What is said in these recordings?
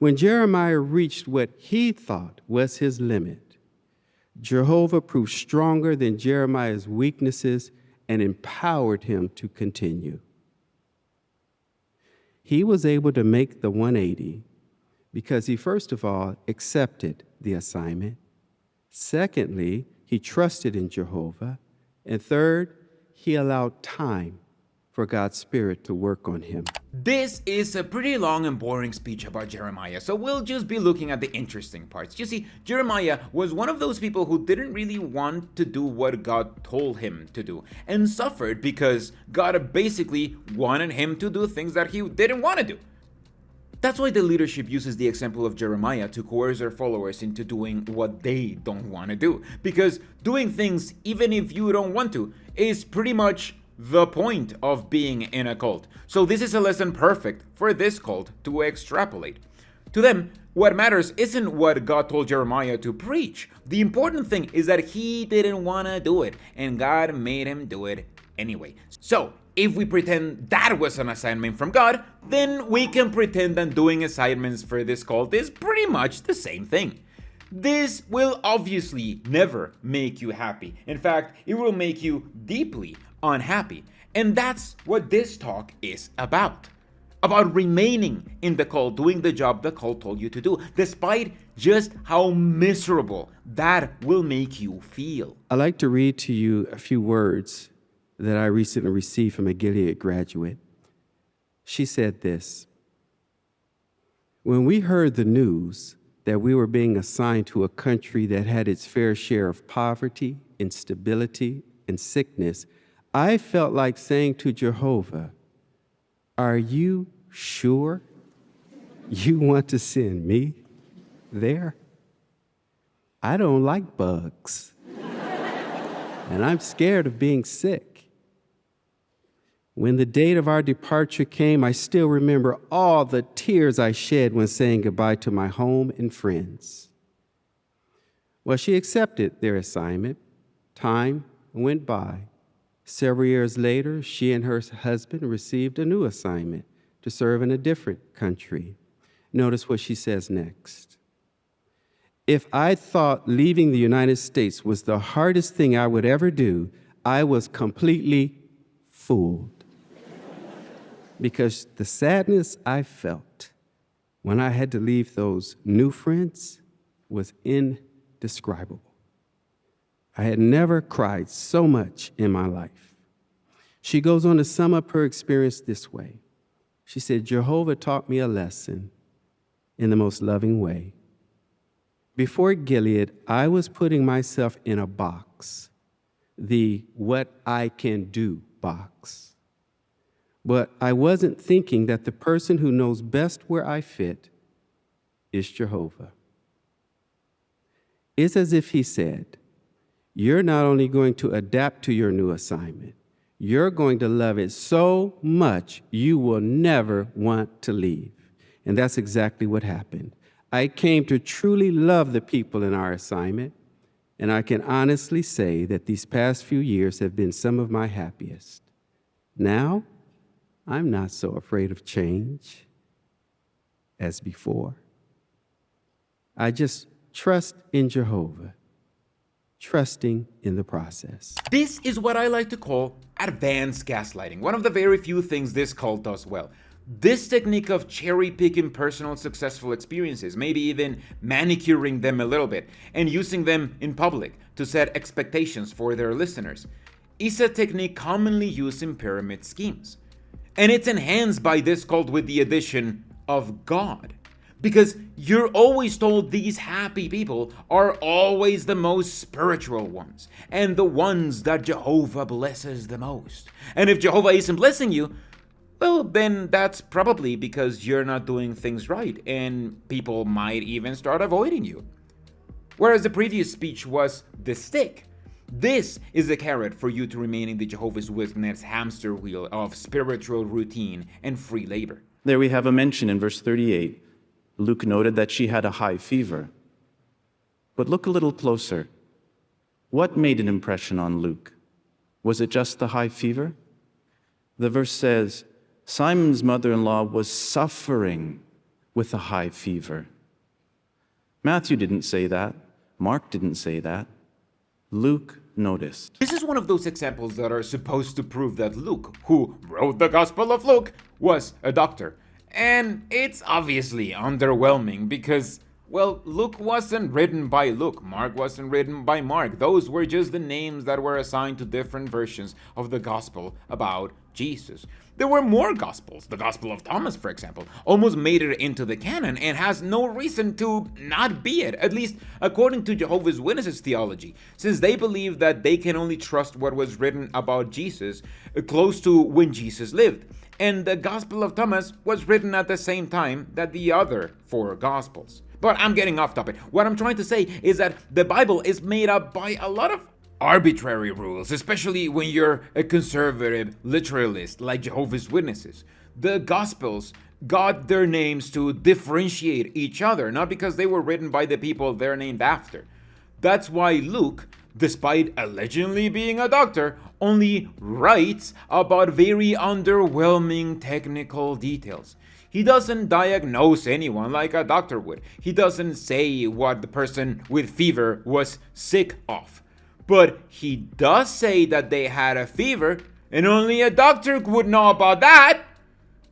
When Jeremiah reached what he thought was his limit, Jehovah proved stronger than Jeremiah's weaknesses and empowered him to continue. He was able to make the 180 because he, first of all, accepted the assignment. Secondly, he trusted in Jehovah. And third, he allowed time for God's Spirit to work on him. This is a pretty long and boring speech about Jeremiah, so we'll just be looking at the interesting parts. You see, Jeremiah was one of those people who didn't really want to do what God told him to do, and suffered because God basically wanted him to do things that he didn't want to do. That's why the leadership uses the example of Jeremiah to coerce their followers into doing what they don't want to do. Because doing things, even if you don't want to, is pretty much the point of being in a cult. So this is a lesson perfect for this cult to extrapolate. To them, what matters isn't what God told Jeremiah to preach. The important thing is that he didn't want to do it, and God made him do it anyway. So, if we pretend that was an assignment from God, then we can pretend that doing assignments for this cult is pretty much the same thing. This will obviously never make you happy. In fact, it will make you deeply unhappy. And that's what this talk is about remaining in the cult, doing the job the cult told you to do, despite just how miserable that will make you feel. I'd like to read to you a few words that I recently received from a Gilead graduate. She said this: when we heard the news that we were being assigned to a country that had its fair share of poverty, instability, and sickness, I felt like saying to Jehovah, "Are you sure you want to send me there? I don't like bugs, and I'm scared of being sick." When the date of our departure came, I still remember all the tears I shed when saying goodbye to my home and friends. Well, she accepted their assignment. Time went by. Several years later, she and her husband received a new assignment to serve in a different country. Notice what she says next. If I thought leaving the United States was the hardest thing I would ever do, I was completely fooled. Because the sadness I felt when I had to leave those new friends was indescribable. I had never cried so much in my life. She goes on to sum up her experience this way. She said, Jehovah taught me a lesson in the most loving way. Before Gilead, I was putting myself in a box, the what I can do box. But I wasn't thinking that the person who knows best where I fit is Jehovah. It's as if he said, you're not only going to adapt to your new assignment, you're going to love it so much you will never want to leave. And that's exactly what happened. I came to truly love the people in our assignment, and I can honestly say that these past few years have been some of my happiest. Now, I'm not so afraid of change as before. I just trust in Jehovah, trusting in the process. This is what I like to call advanced gaslighting, one of the very few things this cult does well. This technique of cherry-picking personal successful experiences, maybe even manicuring them a little bit, and using them in public to set expectations for their listeners, is a technique commonly used in pyramid schemes. And it's enhanced by this cult with the addition of God. Because you're always told these happy people are always the most spiritual ones, and the ones that Jehovah blesses the most. And if Jehovah isn't blessing you, well, then that's probably because you're not doing things right, and people might even start avoiding you. Whereas the previous speech was the stick. This is the carrot for you to remain in the Jehovah's Witness hamster wheel of spiritual routine and free labor. There we have a mention in verse 38. Luke noted that she had a high fever. But look a little closer. What made an impression on Luke? Was it just the high fever? The verse says, Simon's mother-in-law was suffering with a high fever. Matthew didn't say that. Mark didn't say that. Luke noticed. This is one of those examples that are supposed to prove that Luke, who wrote the Gospel of Luke, was a doctor. And it's obviously underwhelming because, well, Luke wasn't written by Luke. Mark wasn't written by Mark. Those were just the names that were assigned to different versions of the Gospel about Jesus. There were more Gospels. The Gospel of Thomas, for example, almost made it into the canon and has no reason to not be it, at least according to Jehovah's Witnesses theology, since they believe that they can only trust what was written about Jesus close to when Jesus lived. And the Gospel of Thomas was written at the same time that the other 4 Gospels. But I'm getting off topic. What I'm trying to say is that the Bible is made up by a lot of arbitrary rules, especially when you're a conservative literalist like Jehovah's Witnesses. The Gospels got their names to differentiate each other, not because they were written by the people they're named after. That's why Luke, despite allegedly being a doctor, only writes about very underwhelming technical details. He doesn't diagnose anyone like a doctor would. He doesn't say what the person with fever was sick of. But he does say that they had a fever, and only a doctor would know about that,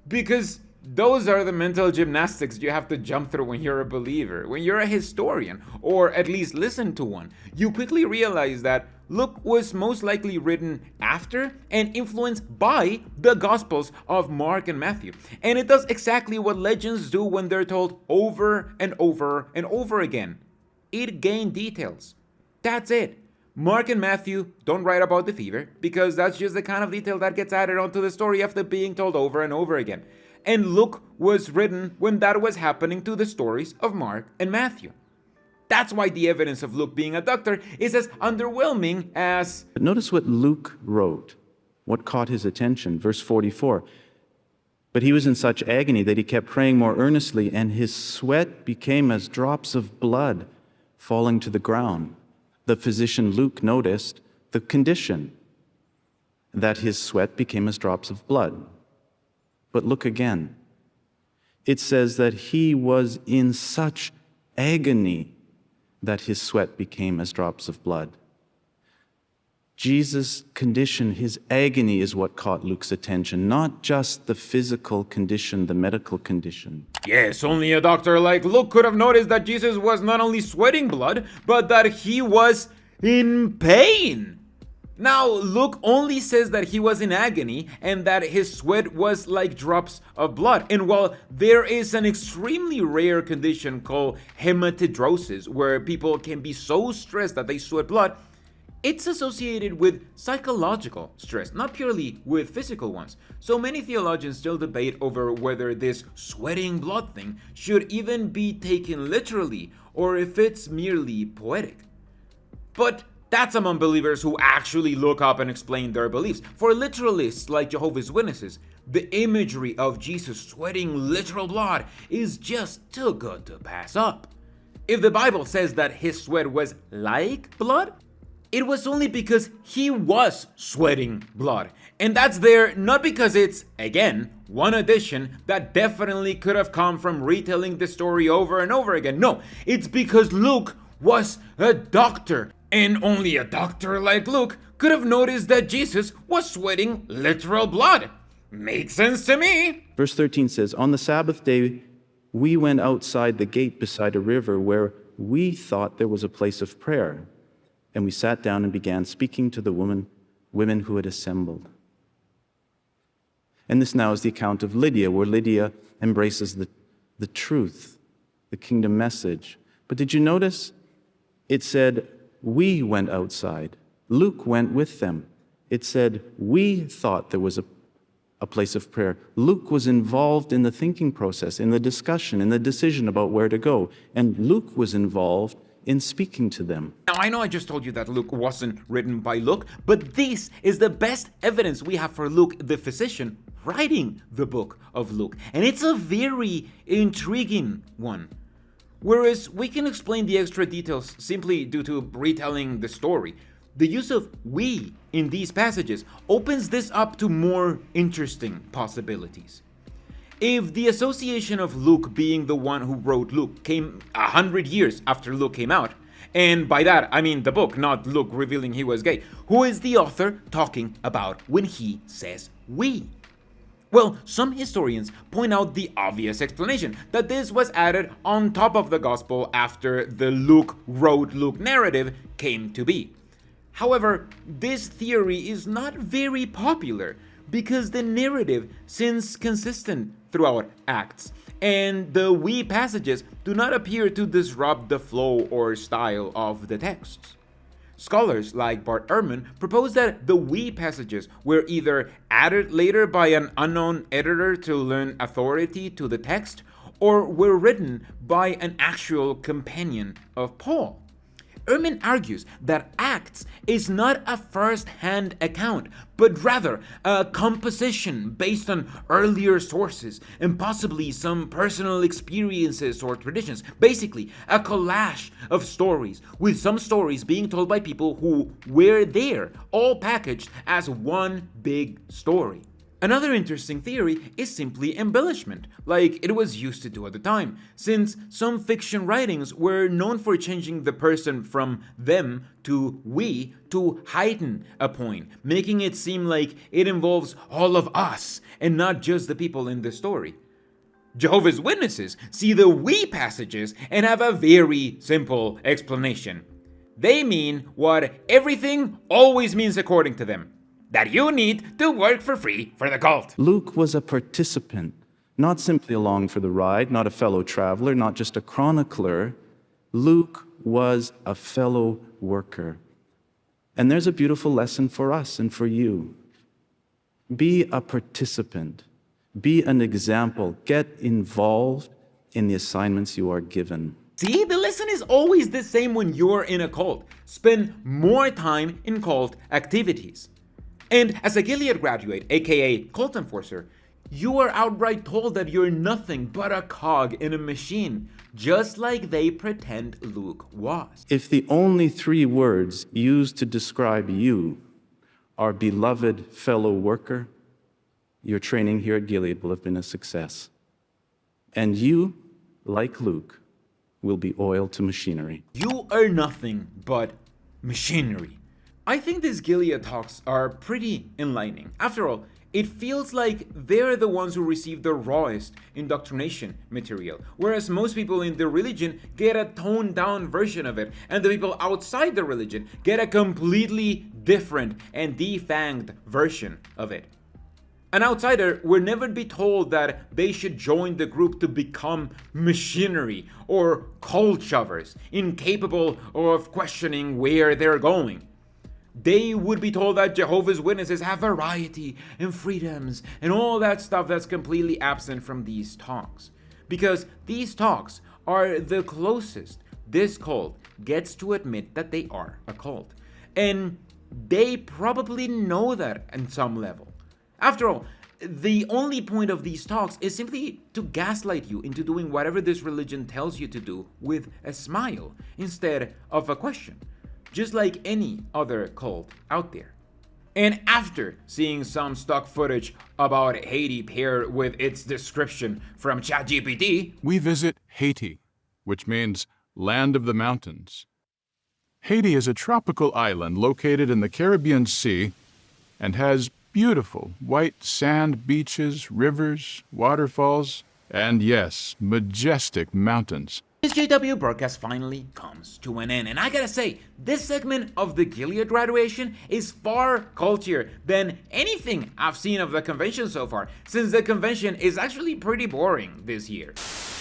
because those are the mental gymnastics you have to jump through when you're a believer. When you're a historian, or at least listen to one, you quickly realize that Luke was most likely written after and influenced by the Gospels of Mark and Matthew. And it does exactly what legends do when they're told over and over and over again. It gained details. That's it. Mark and Matthew don't write about the fever because that's just the kind of detail that gets added onto the story after being told over and over again. And Luke was written when that was happening to the stories of Mark and Matthew. That's why the evidence of Luke being a doctor is as underwhelming as... But notice what Luke wrote, what caught his attention. Verse 44. But he was in such agony that he kept praying more earnestly, and his sweat became as drops of blood falling to the ground. The physician Luke noticed the condition, that his sweat became as drops of blood. But look again. It says that he was in such agony that his sweat became as drops of blood. Jesus' condition, his agony, is what caught Luke's attention, not just the physical condition, the medical condition. Yes, only a doctor like Luke could have noticed that Jesus was not only sweating blood, but that he was in pain. Now, Luke only says that he was in agony and that his sweat was like drops of blood. And while there is an extremely rare condition called hematidrosis, where people can be so stressed that they sweat blood, it's associated with psychological stress, not purely with physical ones. So many theologians still debate over whether this sweating blood thing should even be taken literally or if it's merely poetic. But that's among believers who actually look up and explain their beliefs. For literalists like Jehovah's Witnesses, the imagery of Jesus sweating literal blood is just too good to pass up. If the Bible says that his sweat was like blood, it was only because he was sweating blood. And that's there not because it's, again, one addition that definitely could have come from retelling the story over and over again. No, it's because Luke was a doctor. And only a doctor like Luke could have noticed that Jesus was sweating literal blood. Makes sense to me. Verse 13 says, on the Sabbath day, we went outside the gate beside a river where we thought there was a place of prayer. And we sat down and began speaking to the women who had assembled. And this now is the account of Lydia, where Lydia embraces the truth, the kingdom message. But did you notice? It said, we went outside. Luke went with them. It said, we thought there was a place of prayer. Luke was involved in the thinking process, in the discussion, in the decision about where to go. And Luke was involved in speaking to them. Now, I know I just told you that Luke wasn't written by Luke, but this is the best evidence we have for Luke, the physician, writing the book of Luke. And it's a very intriguing one. Whereas we can explain the extra details simply due to retelling the story, the use of we in these passages opens this up to more interesting possibilities. If the association of Luke being the one who wrote Luke came 100 years after Luke came out, and by that I mean the book, not Luke revealing he was gay, who is the author talking about when he says we? Well, some historians point out the obvious explanation, that this was added on top of the gospel after the Luke wrote Luke narrative came to be. However, this theory is not very popular because the narrative seems consistent throughout Acts, and the we passages do not appear to disrupt the flow or style of the texts. Scholars like Bart Ehrman propose that the we passages were either added later by an unknown editor to lend authority to the text, or were written by an actual companion of Paul. Ehrman argues that Acts is not a first-hand account, but rather a composition based on earlier sources and possibly some personal experiences or traditions. Basically, a collage of stories, with some stories being told by people who were there, all packaged as one big story. Another interesting theory is simply embellishment, like it was used to do at the time, since some fiction writings were known for changing the person from them to we to heighten a point, making it seem like it involves all of us and not just the people in the story. Jehovah's Witnesses see the we passages and have a very simple explanation. They mean what everything always means according to them: that you need to work for free for the cult. Luke was a participant, not simply along for the ride, not a fellow traveler, not just a chronicler. Luke was a fellow worker. And there's a beautiful lesson for us and for you. Be a participant. Be an example. Get involved in the assignments you are given. See, the lesson is always the same when you're in a cult. Spend more time in cult activities. And as a Gilead graduate, aka cult enforcer, you are outright told that you're nothing but a cog in a machine, just like they pretend Luke was. If the only 3 words used to describe you are beloved fellow worker, your training here at Gilead will have been a success. And you, like Luke, will be oil to machinery. You are nothing but machinery. I think these Gilead talks are pretty enlightening. After all, it feels like they're the ones who receive the rawest indoctrination material, whereas most people in the religion get a toned down version of it, and the people outside the religion get a completely different and defanged version of it. An outsider will never be told that they should join the group to become machinery or cult shovers, incapable of questioning where they're going. They would be told that Jehovah's Witnesses have variety and freedoms and all that stuff that's completely absent from these talks. Because these talks are the closest this cult gets to admit that they are a cult. And they probably know that on some level. After all, the only point of these talks is simply to gaslight you into doing whatever this religion tells you to do with a smile instead of a question, just like any other cult out there. And after seeing some stock footage about Haiti paired with its description from ChatGPT, we visit Haiti, which means land of the mountains. Haiti is a tropical island located in the Caribbean Sea and has beautiful white sand beaches, rivers, waterfalls, and yes, majestic mountains. This JW broadcast finally comes to an end, and I gotta say, this segment of the Gilead graduation is far cultier than anything I've seen of the convention so far, since the convention is actually pretty boring this year.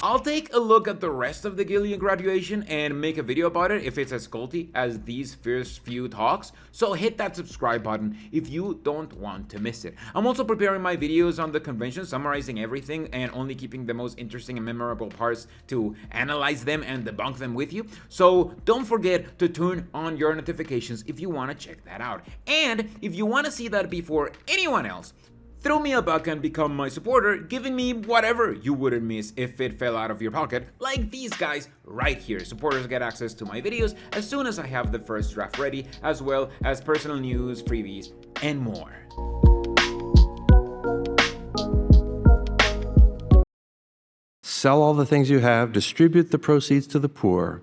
I'll take a look at the rest of the Gilead graduation and make a video about it if it's as culty as these first few talks, so hit that subscribe button if you don't want to miss it. I'm also preparing my videos on the convention, summarizing everything and only keeping the most interesting and memorable parts to analyze them and debunk them with you, so don't forget to turn on your notifications if you want to check that out. And if you want to see that before anyone else, throw me a buck and become my supporter, giving me whatever you wouldn't miss if it fell out of your pocket, like these guys right here. Supporters get access to my videos as soon as I have the first draft ready, as well as personal news, freebies, and more. Sell all the things you have, distribute the proceeds to the poor.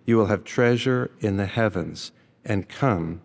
You will have treasure in the heavens, and come,